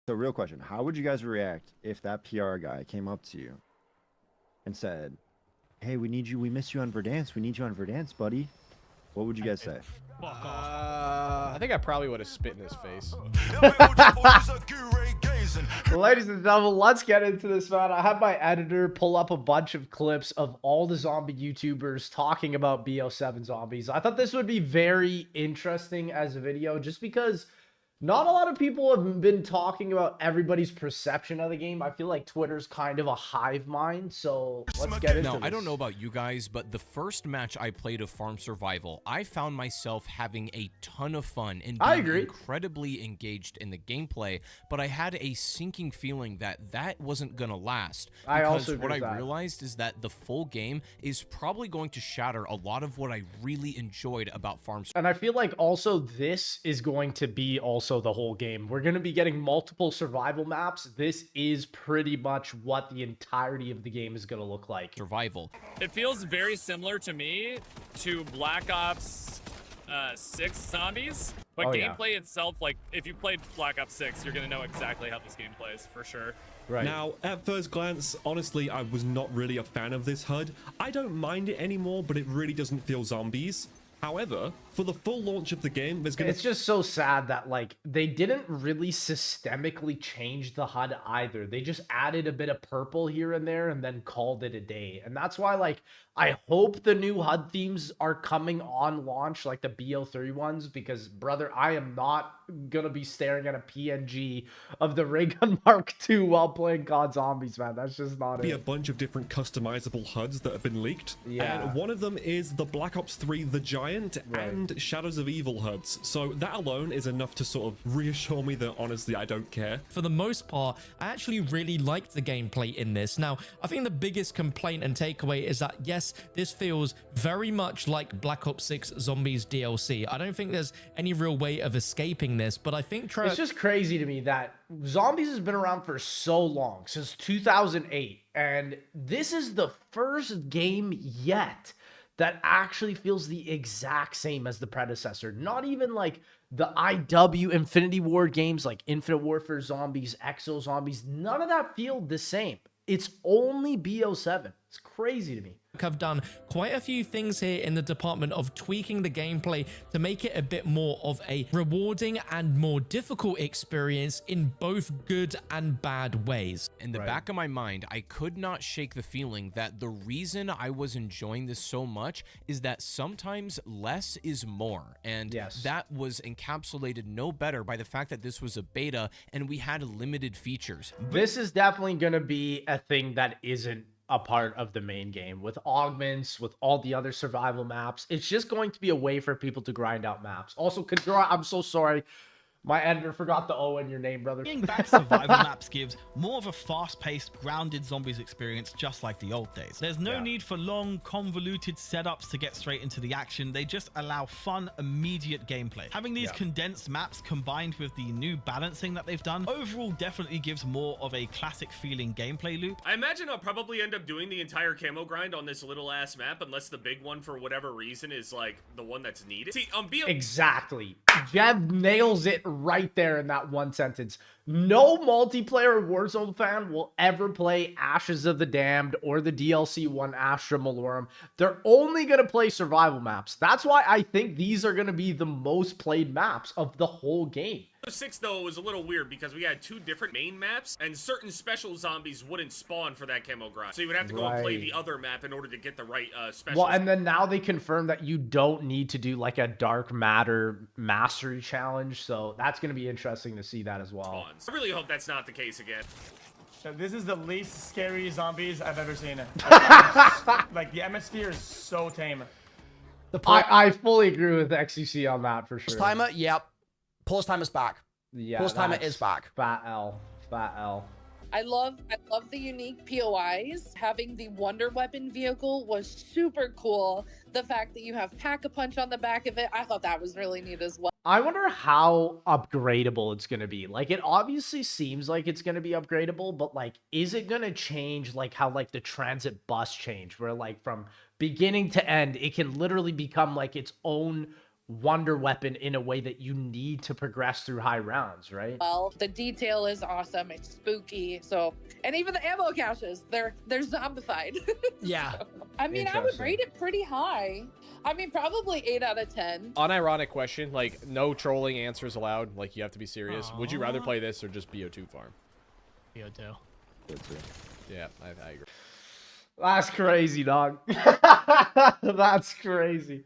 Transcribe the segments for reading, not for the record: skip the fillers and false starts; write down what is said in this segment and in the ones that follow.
So, real question: how would you guys react if that PR guy came up to you and said, "Hey, we need you. We miss you on Verdansk. We need you on Verdansk, buddy." What would you guys say? Fuck off. I think I probably would have spit in his face. Ladies and gentlemen, let's get into this, man. I had my editor pull up a bunch of clips of all the zombie YouTubers talking about BO7 zombies. I thought this would be very interesting as a video just because not a lot of people have been talking about everybody's perception of the game. I feel like Twitter's kind of a hive mind, so let's get into this. Now, I don't know about you guys, but the first match I played of Farm Survival, I found myself having a ton of fun and being incredibly engaged in the gameplay, but I had a sinking feeling that that wasn't gonna last. Because what I realized is that the full game is probably going to shatter a lot of what I really enjoyed about Farm Survival. And I feel like also this is going to be also the whole game. We're going to be getting multiple survival maps. This is pretty much what the entirety of the game is going to look like. Survival. It feels very similar to me to Black Ops 6 Zombies, but gameplay itself, like if you played Black Ops 6, you're going to know exactly how this game plays for sure. Right. Now, at first glance, honestly, I was not really a fan of this HUD. I don't mind it anymore, but it really doesn't feel zombies. However, for the full launch of the game, there's gonna... It's just so sad that, like, they didn't really systemically change the HUD either. They just added a bit of purple here and there and then called it a day. And that's why, like, I hope the new HUD themes are coming on launch, like the BO3 ones, because, brother, I am not gonna be staring at a PNG of the Ray Gun Mark II while playing COD Zombies, man. That's just not it. A bunch of different customizable HUDs that have been leaked. Yeah. And one of them is the Black Ops 3 The Giant and Shadows of Evil HUDs. So that alone is enough to sort of reassure me that, honestly, I don't care. For the most part, I actually really liked the gameplay in this. Now, I think the biggest complaint and takeaway is that, yes, this feels very much like Black Ops 6 Zombies DLC. I don't think there's any real way of escaping this, but I think... It's just crazy to me that Zombies has been around for so long, since 2008, and this is the first game yet that actually feels the exact same as the predecessor. Not even like the IW Infinity Ward games like Infinite Warfare Zombies, Exo Zombies, none of that feel the same. It's only BO7. It's crazy to me. Have done quite a few things here in the department of tweaking the gameplay to make it a bit more of a rewarding and more difficult experience in both good and bad ways. In the back of my mind, I could not shake the feeling that the reason I was enjoying this so much is that sometimes less is more. And that was encapsulated no better by the fact that this was a beta and we had limited features. This is definitely going to be a thing that isn't a part of the main game with augments, with all the other survival maps. It's just going to be a way for people to grind out maps. Also, Kadura, I'm so sorry. My editor forgot the O in your name, brother. Bringing back survival maps gives more of a fast-paced, grounded zombies experience, just like the old days. There's no need for long, convoluted setups to get straight into the action. They just allow fun, immediate gameplay. Having these condensed maps combined with the new balancing that they've done, overall definitely gives more of a classic-feeling gameplay loop. I imagine I'll probably end up doing the entire camo grind on this little-ass map, unless the big one, for whatever reason, is, like, the one that's needed. See, on BO... Exactly. Jev nails it right there in that one sentence. No multiplayer Warzone fan will ever play Ashes of the Damned or the DLC one Astra Malorum. They're only going to play survival maps. That's why I think these are going to be the most played maps of the whole game. 6 though was a little weird because we had 2 different main maps and certain special zombies wouldn't spawn for that camo grind. So you would have to go and play the other map in order to get the right special. Well, and then now they confirm that you don't need to do like a dark matter mastery challenge. So that's going to be interesting to see that as well. I really hope that's not the case again. So this is the least scary zombies I've ever seen. Like the atmosphere is so tame. I fully agree with XCC on that for sure. Pulse timer, yep. Pulse timer's back. Yeah, Pulse timer is back. Fat L. Fat L. I love the unique POIs. Having the Wonder Weapon vehicle was super cool. The fact that you have Pack-a-Punch on the back of it, I thought that was really neat as well. I wonder how upgradable it's going to be. Like, it obviously seems like it's going to be upgradable, but, like, is it going to change, like, how, like, the transit bus changed? Where, like, from beginning to end, it can literally become, like, its own wonder weapon in a way that you need to progress through high rounds, right? Well, the detail is awesome. It's spooky. So, and even the ammo caches, they're zombified. Yeah. So, I mean, I would rate it pretty high. I mean, probably 8 out of 10. Unironic question, like no trolling answers allowed. Like you have to be serious. Would you rather play this or just BO2 farm? BO2. Yeah, I agree. That's crazy, dog. That's crazy.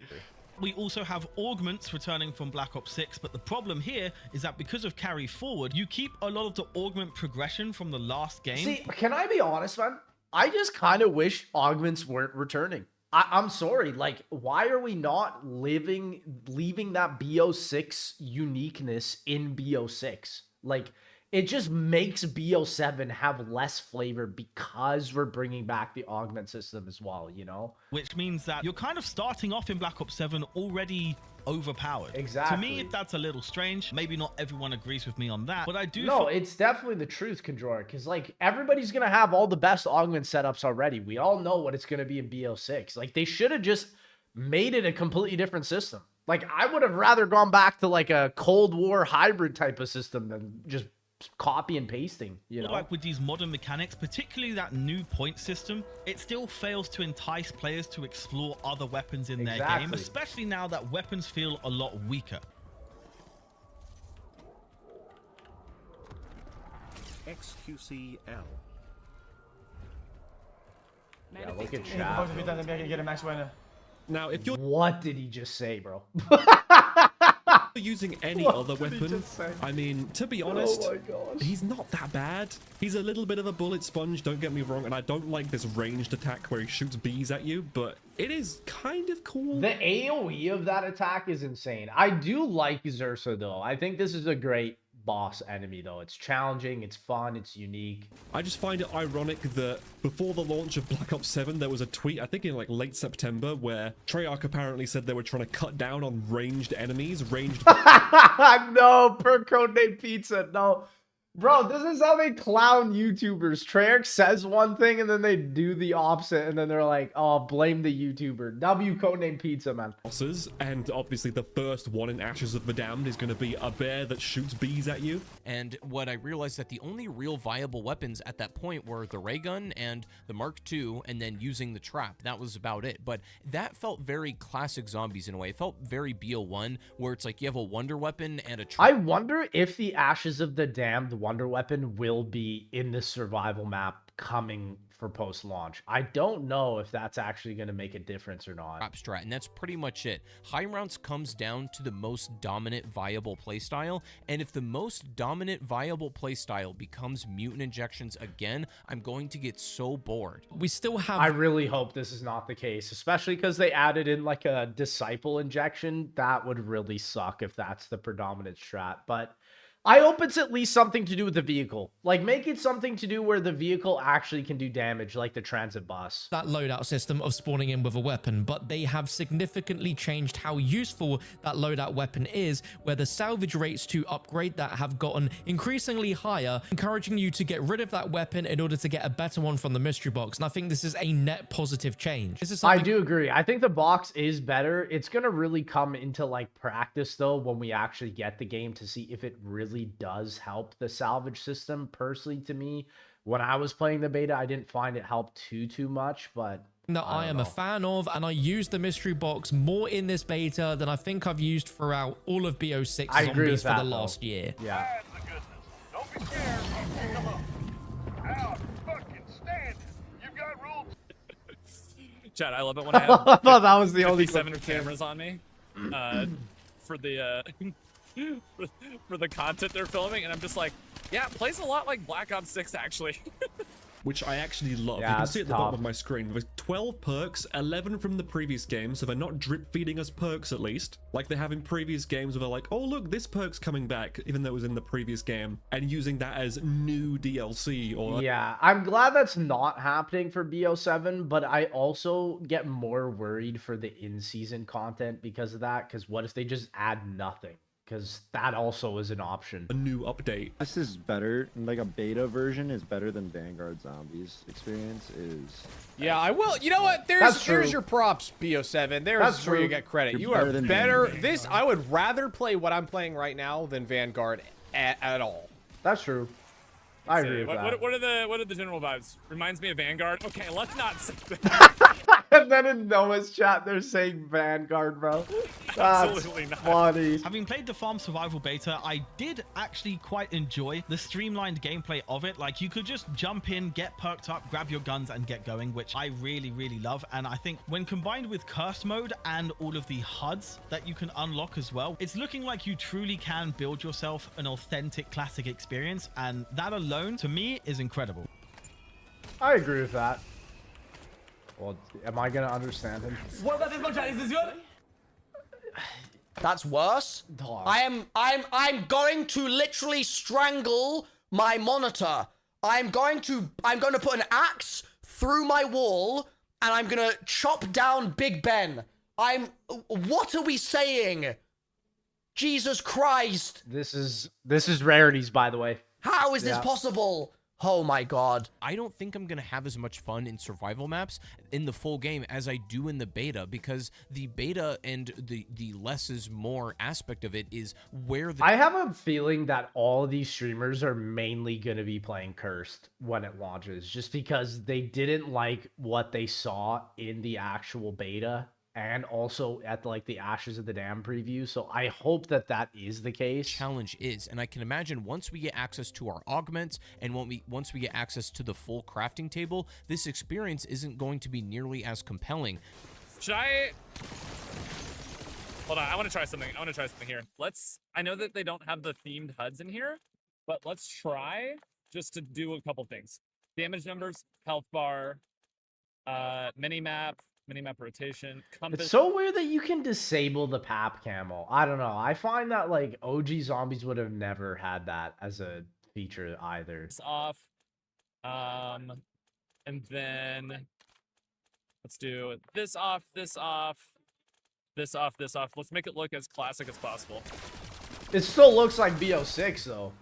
We also have augments returning from Black Ops 6, but the problem here is that because of carry forward, you keep a lot of the augment progression from the last game. See, can I be honest, man? I just kind of wish augments weren't returning. I'm sorry. Like, why are we not leaving that BO6 uniqueness in BO6? Like, it just makes BO7 have less flavor because we're bringing back the augment system as well, you know? Which means that you're kind of starting off in Black Ops 7 already overpowered. Exactly. To me, that's a little strange. Maybe not everyone agrees with me on that, but I do. No, it's definitely the truth, Kandror, because like everybody's gonna have all the best augment setups already. We all know what it's gonna be in BO6. Like they should have just made it a completely different system. Like I would have rather gone back to like a Cold War hybrid type of system than just copy and pasting, you know? Like with these modern mechanics, particularly that new point system, it still fails to entice players to explore other weapons in their game, especially now that weapons feel a lot weaker. XQCL. Yeah, look at chat. Now, if you're what did he just say, bro? using any other weapon, I mean, to be honest, he's not that bad. He's a little bit of a bullet sponge, don't get me wrong, and I don't like this ranged attack where he shoots bees at you, but it is kind of cool. The AoE of that attack is insane. I do like Zersa, though. I think this is a great boss enemy, though. It's challenging, it's fun, it's unique. I just find it ironic that before the launch of Black Ops 7, there was a tweet, I think in like late September, where Treyarch apparently said they were trying to cut down on ranged enemies, No, Perk Codename Pizza, no. Bro, this is how they clown YouTubers. Treyarch says one thing and then they do the opposite and then they're like, oh, blame the YouTuber. W Codename Pizza, man. Bosses, and obviously the first one in Ashes of the Damned is going to be a bear that shoots bees at you. And what I realized that the only real viable weapons at that point were the ray gun and the Mark II, and then using the trap. That was about it. But that felt very classic Zombies in a way. It felt very BO1, where it's like you have a wonder weapon and a trap. I wonder if the Ashes of the Damned wonder weapon will be in the survival map coming for post-launch. I don't know if that's actually going to make a difference or not. Strat, and that's pretty much it. High rounds comes down to the most dominant viable playstyle, and if the most dominant viable playstyle becomes mutant injections again, I'm going to get so bored. We still have... I really hope this is not the case, especially because they added in like a disciple injection. That would really suck if that's the predominant strat, but I hope it's at least something to do with the vehicle. Like, make it something to do where the vehicle actually can do damage, like the transit bus. That loadout system of spawning in with a weapon, but they have significantly changed how useful that loadout weapon is, where the salvage rates to upgrade that have gotten increasingly higher, encouraging you to get rid of that weapon in order to get a better one from the mystery box. And I think this is a net positive change. This is something... I do agree. I think the box is better. It's going to really come into like practice though when we actually get the game to see if it really does help the salvage system. Personally, to me, when I was playing the beta, I didn't find it help too much, but that I am a fan of, and I use the mystery box more in this beta than I think I've used throughout all of BO6 Zombies for the last year. Yeah. Don't be scared. Come on. Out. Fucking stand. You've got rules. Chad, I love it when I have I thought that was the only 7 cameras on me for the for the content they're filming, and I'm just like, yeah, it plays a lot like Black Ops 6 actually. Which I actually love. Yeah, you can see at the bottom tough. of my screen, there's 12 perks, 11 from the previous game, so they're not drip feeding us perks at least, like they have in previous games where they're like, oh look, this perk's coming back, even though it was in the previous game, and using that as new DLC or... Yeah, I'm glad that's not happening for BO7, but I also get more worried for the in-season content because of that, because what if they just add nothing? because that also is an option. A new update. This is better. Like a beta version is better than Vanguard Zombies experience is. Yeah, I will. You know what? There's your props, BO7. There's where you get credit. You are better. This I would rather play what I'm playing right now than Vanguard at all. That's true. I agree with that. What are the general vibes? Reminds me of Vanguard. Okay, let's not say that. And then in Noah's chat, they're saying Vanguard, bro. That's Absolutely not. funny. Having played the Farm Survival beta, I did actually quite enjoy the streamlined gameplay of it. Like, you could just jump in, get perked up, grab your guns, and get going, which I really, really love. And I think when combined with Curse Mode and all of the HUDs that you can unlock as well, it's looking like you truly can build yourself an authentic classic experience. And that alone, to me, is incredible. I agree with that. Well, am I gonna understand him? What about this one, chat? Is this good? That's worse. Dog. I'm going to literally strangle my monitor. I'm going to put an axe through my wall and I'm gonna chop down Big Ben. What are we saying? Jesus Christ. This is rarities, by the way. How is this possible? Oh my god. I don't think I'm going to have as much fun in survival maps in the full game as I do in the beta, because the beta and the less is more aspect of it is where the... I have a feeling that all of these streamers are mainly going to be playing Cursed when it launches, just because they didn't like what they saw in the actual beta and also at like the Ashes of the Dam preview. So I hope that that is the case. Challenge is, and I can imagine once we get access to our augments and once we get access to the full crafting table, this experience isn't going to be nearly as compelling. Should I... Hold on, I want to try something. Here. I know that they don't have the themed HUDs in here, but let's try just to do a couple things. Damage numbers, health bar, minimap rotation, compass. It's so weird that you can disable the PAP camo. I don't know. I find that like OG Zombies would have never had that as a feature either. It's off. And then let's do this off, this off, this off, this off. Let's make it look as classic as possible. It still looks like BO6 though.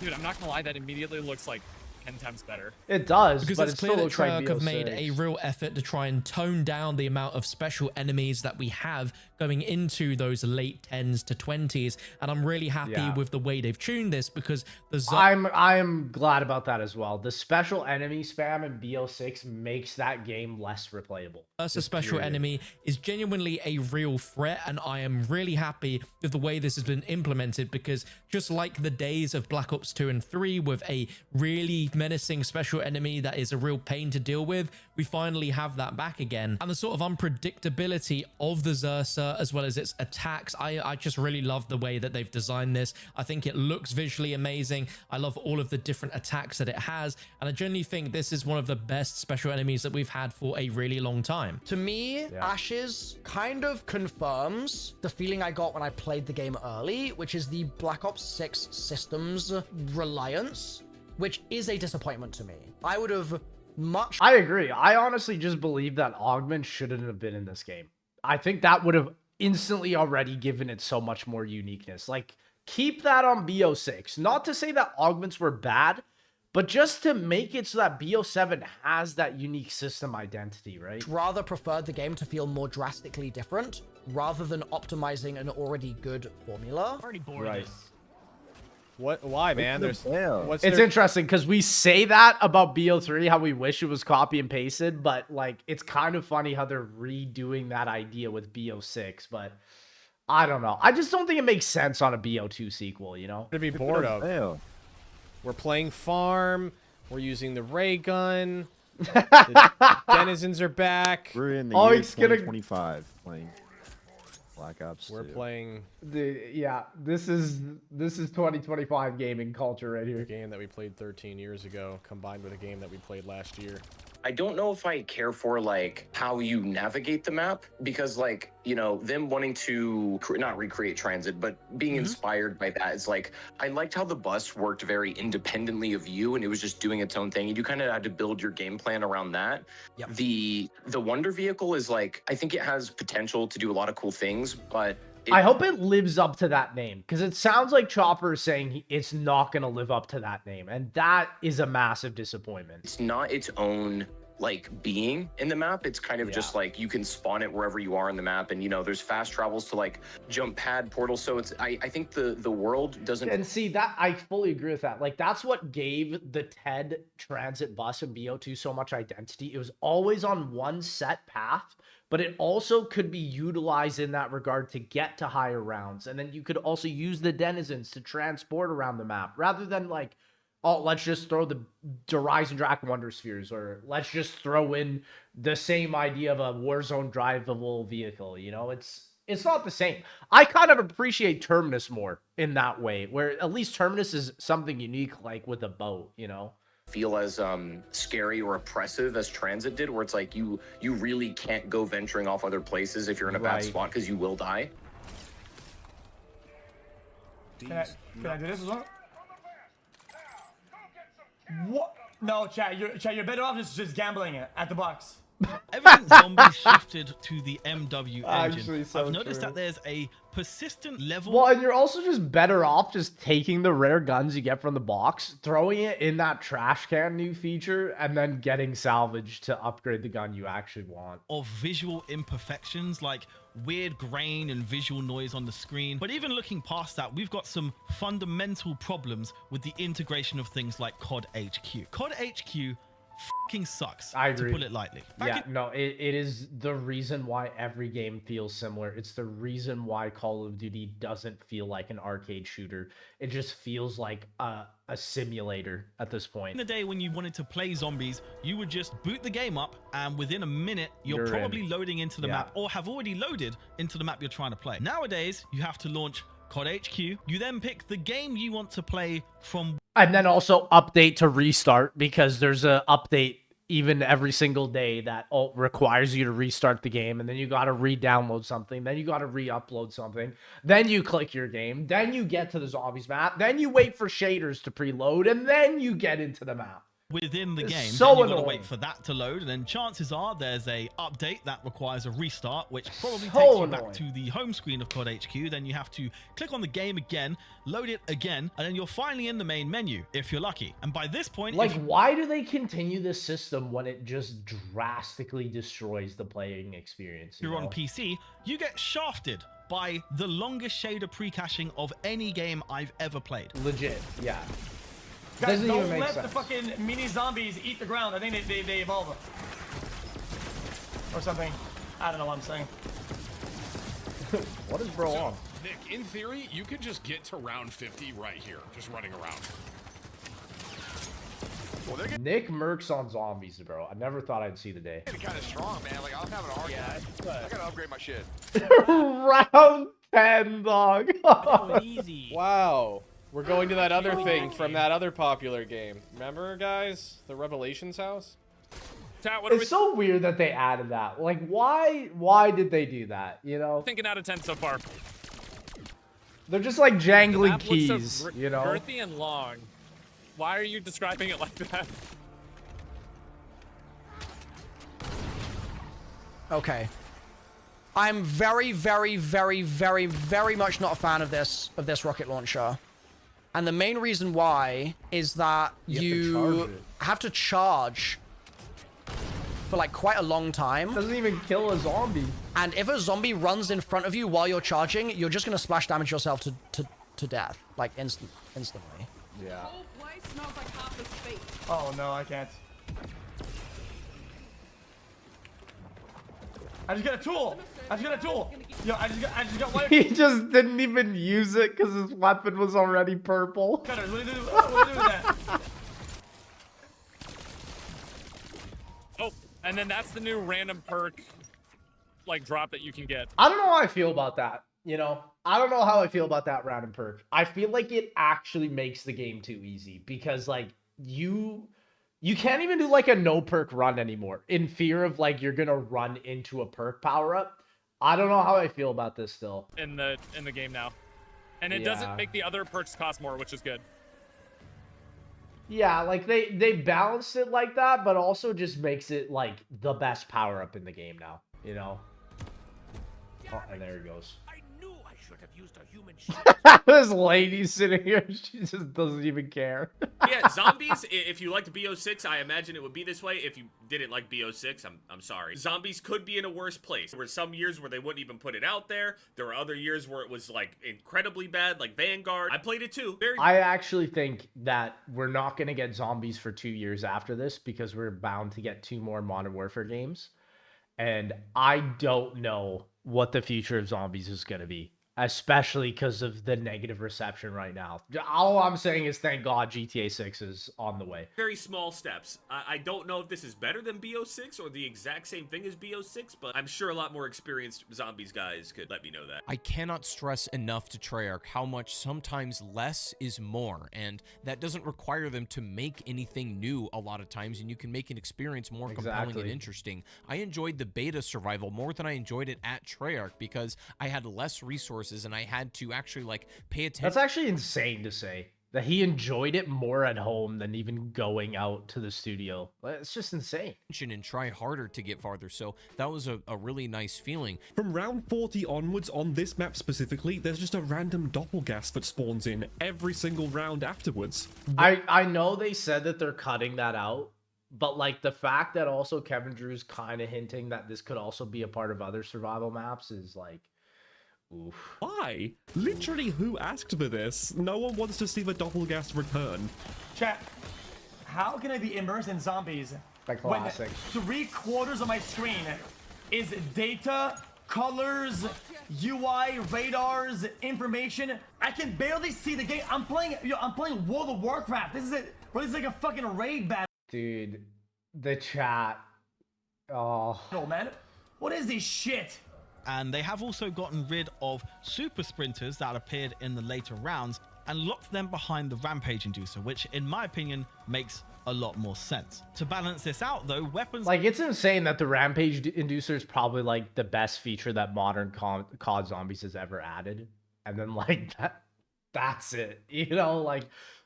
Dude, I'm not gonna lie, that immediately looks like 10 times better. It does, because but it's it clear still that looks like Perk have made BO6. a real effort to try and tone down the amount of special enemies that we have going into those late 10s to 20s, and I'm really happy with the way they've tuned this, because the I am glad about that as well. The special enemy spam in BO6 makes that game less replayable. A special enemy is genuinely a real threat, and I am really happy with the way this has been implemented, because just like the days of Black Ops 2 and 3 with a really menacing special enemy that is a real pain to deal with, we finally have that back again. And the sort of unpredictability of the Zersa as well as its attacks, I just really love the way that they've designed this. I think it looks visually amazing. I love all of the different attacks that it has, and I genuinely think this is one of the best special enemies that we've had for a really long time. To me, Ashes kind of confirms the feeling I got when I played the game early, which is the Black Ops 6 systems reliance, which is a disappointment to me. I would have much... I agree. I honestly just believe that Augment shouldn't have been in this game. I think that would have instantly already given it so much more uniqueness. Like, keep that on BO6. Not to say that Augments were bad, but just to make it so that BO7 has that unique system identity, right? Rather preferred the game to feel more drastically different, rather than optimizing an already good formula. Already bored of it. What? Why, man? It's interesting because we say that about BO3, how we wish it was copy and pasted, but like it's kind of funny how they're redoing that idea with BO6. But I don't know. I just don't think it makes sense on a BO2 sequel. You know, to be bored of. We're playing farm. We're using the ray gun. The denizens are back. We're in the year 2025 playing Black Ops 2. We're playing this is 2025 gaming culture right here. A game that we played 13 years ago combined with a game that we played last year. I don't know if I care for like how you navigate the map, because like, you know, them wanting to not recreate transit, but being inspired by that, it's like, I liked how the bus worked very independently of you and it was just doing its own thing. And you kind of had to build your game plan around that. Yep. The Wonder Vehicle is like, I think it has potential to do a lot of cool things, but I hope it lives up to that name, because it sounds like Chopper is saying it's not going to live up to that name, and that is a massive disappointment. It's not its own like being in the map. It's kind of just like you can spawn it wherever you are in the map, and you know there's fast travels to like jump pad portals. So it's I think the world doesn't. And see that I fully agree with that. Like that's what gave the TED transit bus and BO2 so much identity. It was always on one set path, but it also could be utilized in that regard to get to higher rounds. And then you could also use the denizens to transport around the map rather than like, oh, let's just throw the Rise and Drac Wonder Spheres, or let's just throw in the same idea of a Warzone drivable vehicle. You know, it's not the same. I kind of appreciate Terminus more in that way, where at least Terminus is something unique, like with a boat, you know? Feel as scary or oppressive as transit did, where it's like you really can't go venturing off other places if you're in a bad spot because you will die. Can I do this as well? What? No, chat, you're better off just gambling it at the box. Ever since Zombies shifted to the MW engine, so I've noticed that there's a persistent level. Well, and you're also just better off just taking the rare guns you get from the box, throwing it in that trash can new feature, and then getting salvage to upgrade the gun you actually want. Of visual imperfections like weird grain and visual noise on the screen. But even looking past that, we've got some fundamental problems with the integration of things like COD HQ. COD HQ fucking sucks, I agree. to put it lightly. It is the reason why every game feels similar. It's the reason why Call of Duty doesn't feel like an arcade shooter. It just feels like a simulator at this point. In the day when you wanted to play Zombies, you would just boot the game up, and within a minute, you're probably loading into the map, or have already loaded into the map you're trying to play. Nowadays, you have to launch COD HQ. You then pick the game you want to play from. And then also update to restart, because there's a update even every single day that requires you to restart the game, and then you got to re-download something, then you got to re-upload something, then you click your game, then you get to the Zombies map, then you wait for shaders to preload, and then you get into the map. Within the game, so then you've got annoying. to wait for that to load, and then chances are there's a update that requires a restart, which probably So takes you annoying. back to the home screen of COD HQ. Then you have to click on the game again, load it again, and then you're finally in the main menu if you're lucky. And by this point, Like, why do they continue this system when it just drastically destroys the playing experience? If you're on PC, you get shafted by the longest shader pre-caching of any game I've ever played. Legit, yeah. Guys, Doesn't don't even make let sense. the fucking mini zombies eat the ground. I think they evolve. Or something. I don't know what I'm saying. What is bro on? Nick, in theory, you could just get to round 50 right here, just running around. Well, Nick Mercs on Zombies, bro. I never thought I'd see the day. getting kind of strong, man. Like, I'm having a hard time. I gotta upgrade my shit. Round 10, dog. Easy. Wow. We're going to that other thing from that other popular game. Remember, guys? The Revelations house? It's so weird that they added that. Like, why did they do that, you know? Thinking out of 10 so far. They're just like jangling The map looks so keys, you know? girthy and long. Why are you describing it like that? Okay. I'm very, very, very, very, very much not a fan of this rocket launcher. And the main reason why is that you have to charge for like quite a long time. Doesn't even kill a zombie. And if a zombie runs in front of you while you're charging, you're just gonna splash damage yourself to death, like instantly. Yeah. Oh no, I can't. I just got a tool. Yo, I just got one. He just didn't even use it because his weapon was already purple. Cutters, what do you do with that? Oh, and then that's the new random perk, like, drop that you can get. I don't know how I feel about that. You know, I don't know how I feel about that random perk. I feel like it actually makes the game too easy because, like, you can't even do like a no perk run anymore in fear of like you're gonna run into a perk power up. I don't know how I feel about this still. In the game now. And it doesn't make the other perks cost more, which is good. Yeah, like they balanced it like that, but also just makes it like the best power up in the game now, you know? Oh, and there he goes. I knew I should have used a human This lady sitting here, she just doesn't even care. Yeah, zombies, if you liked BO6, I imagine it would be this way. If you didn't like BO6, I'm sorry. Zombies could be in a worse place. There were some years where they wouldn't even put it out there. There were other years where it was, like, incredibly bad, like Vanguard. I played it too. I actually think that we're not going to get zombies for 2 years after this because we're bound to get 2 more Modern Warfare games. And I don't know what the future of zombies is going to be, especially because of the negative reception right now. All I'm saying is thank God GTA 6 is on the way. Very small steps. I don't know if this is better than BO6 or the exact same thing as BO6, but I'm sure a lot more experienced zombies guys could let me know that. I cannot stress enough to Treyarch how much sometimes less is more, and that doesn't require them to make anything new a lot of times, and you can make an experience more compelling and interesting. I enjoyed the beta survival more than I enjoyed it at Treyarch because I had less resources and I had to actually like pay attention. That's actually insane to say that he enjoyed it more at home than even going out to the studio. It's just insane. And try harder to get farther. So that was a really nice feeling. From round 40 onwards on this map specifically, there's just a random doppelgas that spawns in every single round afterwards. I know they said that they're cutting that out, but like the fact that also Kevin Drew's kind of hinting that this could also be a part of other survival maps is like, oof. Why? Literally, who asked for this? No one wants to see the doppelgas return. Chat, how can I be immersed in zombies Like classic. when 3/4 of my screen is data, colors, UI, radars, information? I can barely see the game. I'm playing World of Warcraft. This is it. This is like a fucking raid battle. Dude, the chat. Oh. No, man. What is this shit? And they have also gotten rid of super sprinters that appeared in the later rounds and locked them behind the rampage inducer, which in my opinion makes a lot more sense. To balance this out though, weapons... Like, it's insane that the rampage inducer is probably like the best feature that modern COD Zombies has ever added. And then like that's it. You know, like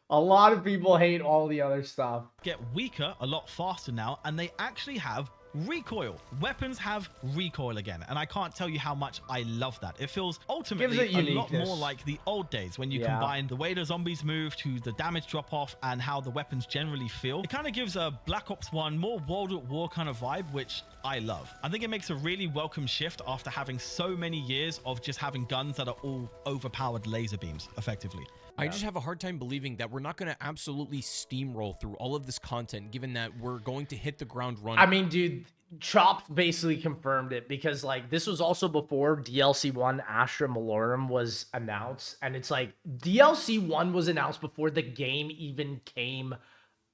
a lot of people hate all the other stuff. Get weaker a lot faster now, and they actually have recoil. Weapons have recoil again, and I can't tell you how much I love that. It feels ultimately a lot more like the old days when you combine the way the zombies move to the damage drop off and how the weapons generally feel. It kind of gives a Black Ops 1 more World at War kind of vibe, which I love. I think it makes a really welcome shift after having so many years of just having guns that are all overpowered laser beams effectively. I just have a hard time believing that we're not going to absolutely steamroll through all of this content, given that we're going to hit the ground running. I mean, dude, Chopped basically confirmed it because, like, this was also before DLC 1 Astra Malorum was announced. And it's like, DLC 1 was announced before the game even came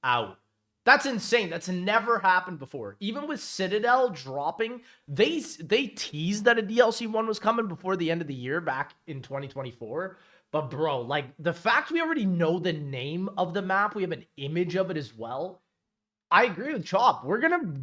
out. That's insane. That's never happened before. Even with Citadel dropping, they teased that a DLC 1 was coming before the end of the year back in 2024. But bro, like the fact we already know the name of the map, we have an image of it as well. I agree with Chop. We're going to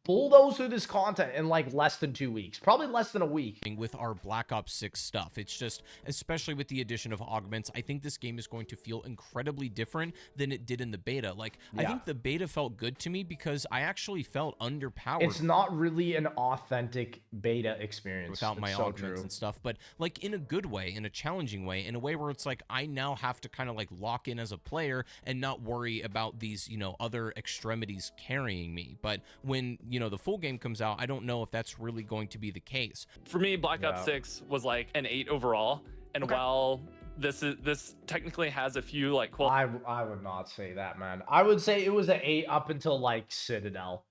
bulldoze through this content in like less than 2 weeks, probably less than a week. With our Black Ops 6 stuff, it's just, especially with the addition of augments, I think this game is going to feel incredibly different than it did in the beta. Like, I think the beta felt good to me because I actually felt underpowered. It's not really an authentic beta experience without my augments and stuff, but like in a good way, in a challenging way, in a way where it's like I now have to kind of like lock in as a player and not worry about these, you know, other extremities carrying me. But when, you know, the full game comes out, I don't know if that's really going to be the case. For me, Black Ops 6 was like an 8 overall, and while this technically has a few like I would not say that, man. I would say it was an 8 up until like Citadel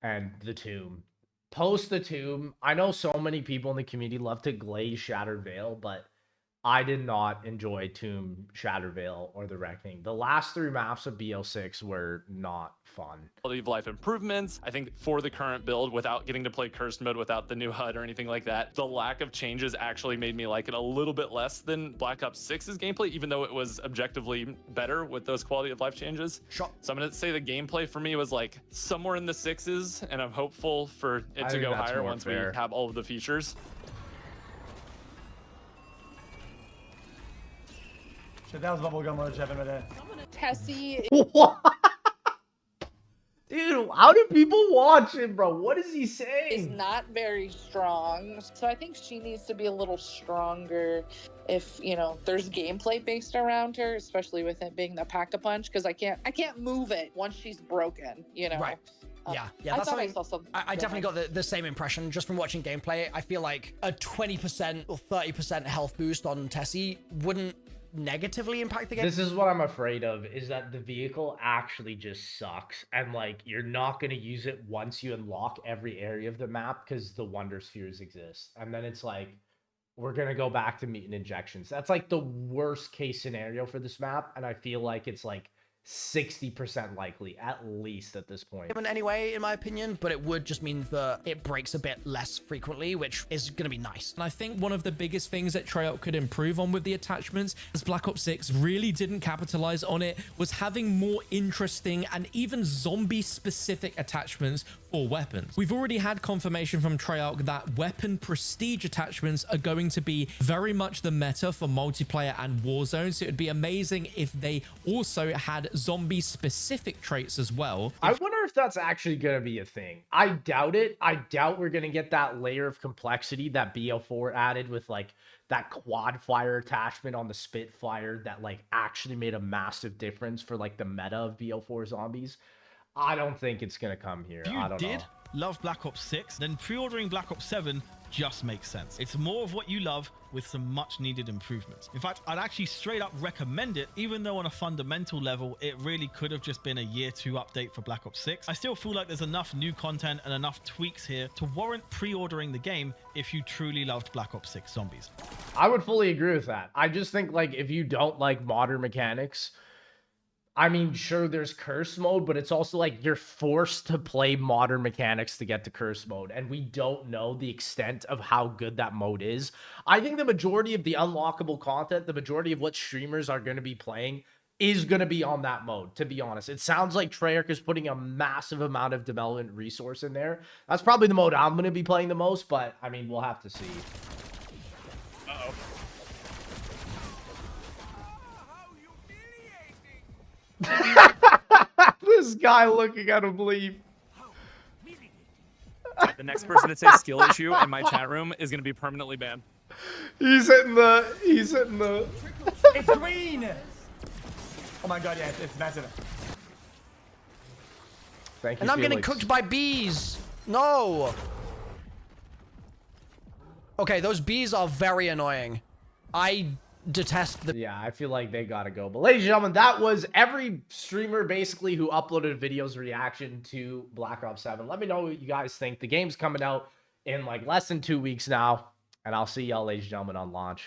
and the Tomb. Post the Tomb, I know so many people in the community love to glaze Shattered Veil, but I did not enjoy Tomb, Shattered Veil, or the Reckoning. The last 3 maps of BO6 were not fun. Quality of life improvements. I think for the current build, without getting to play Cursed Mode without the new HUD or anything like that, the lack of changes actually made me like it a little bit less than Black Ops 6's gameplay, even though it was objectively better with those quality of life changes. So I'm going to say the gameplay for me was like somewhere in the 6s, and I'm hopeful for it to go higher once we have all of the features. Shit, that was bubblegum or Jevin right there. Tessie. What? Dude, how do people watch him, bro? What is he saying? Is not very strong. So I think she needs to be a little stronger if, you know, there's gameplay based around her, especially with it being the pack-a-punch, because I can't move it once she's broken, you know. Right. Yeah, I that's thought I something saw some. I definitely got the same impression just from watching gameplay. I feel like a 20% or 30% health boost on Tessie wouldn't negatively impact the game. This is what I'm afraid of, is that the vehicle actually just sucks. And like, you're not going to use it once you unlock every area of the map because the Wonder Spheres exist. And then it's like, we're going to go back to meat and injections. That's like the worst case scenario for this map. And I feel like it's like 60% likely, at least at this point. Anyway, in my opinion, but it would just mean that it breaks a bit less frequently, which is going to be nice. And I think one of the biggest things that Treyarch could improve on with the attachments, as Black Ops 6 really didn't capitalize on it, was having more interesting and even zombie-specific attachments for weapons. We've already had confirmation from Treyarch that weapon prestige attachments are going to be very much the meta for multiplayer and Warzone, so it'd be amazing if they also had zombie specific traits as well. I wonder if that's actually going to be a thing. I doubt it. I doubt we're going to get that layer of complexity that BO4 added with like that quad fire attachment on the Spitfire that like actually made a massive difference for like the meta of BO4 zombies. I don't think it's going to come here. If you I don't know. love Black Ops 6, then pre-ordering Black Ops 7 just makes sense. It's more of what you love with some much needed improvements. In fact, I'd actually straight up recommend it, even though on a fundamental level, it really could have just been a year 2 update for Black Ops 6. I still feel like there's enough new content and enough tweaks here to warrant pre-ordering the game if you truly loved Black Ops 6 Zombies. I would fully agree with that. I just think like if you don't like modern mechanics, I mean, sure, there's curse mode, but it's also like you're forced to play modern mechanics to get to curse mode, and we don't know the extent of how good that mode is. I think the majority of the unlockable content, the majority of what streamers are going to be playing is going to be on that mode, to be honest. It sounds like Treyarch is putting a massive amount of development resource in there. That's probably the mode I'm going to be playing the most, but I mean, we'll have to see. Uh-oh. This guy looking at him leave. The next person to say skill issue in my chat room is going to be permanently banned. He's hitting the It's green. Oh my god, yeah, it's massive. Thank you, and I'm Felix. getting cooked by bees. No. Okay, those bees are very annoying. I detest them. Yeah, I feel like they gotta go. But ladies and gentlemen, that was every streamer basically who uploaded videos reaction to Black Ops 7. Let me know what you guys think. The game's coming out in like less than 2 weeks now, and I'll see y'all, ladies and gentlemen, on launch.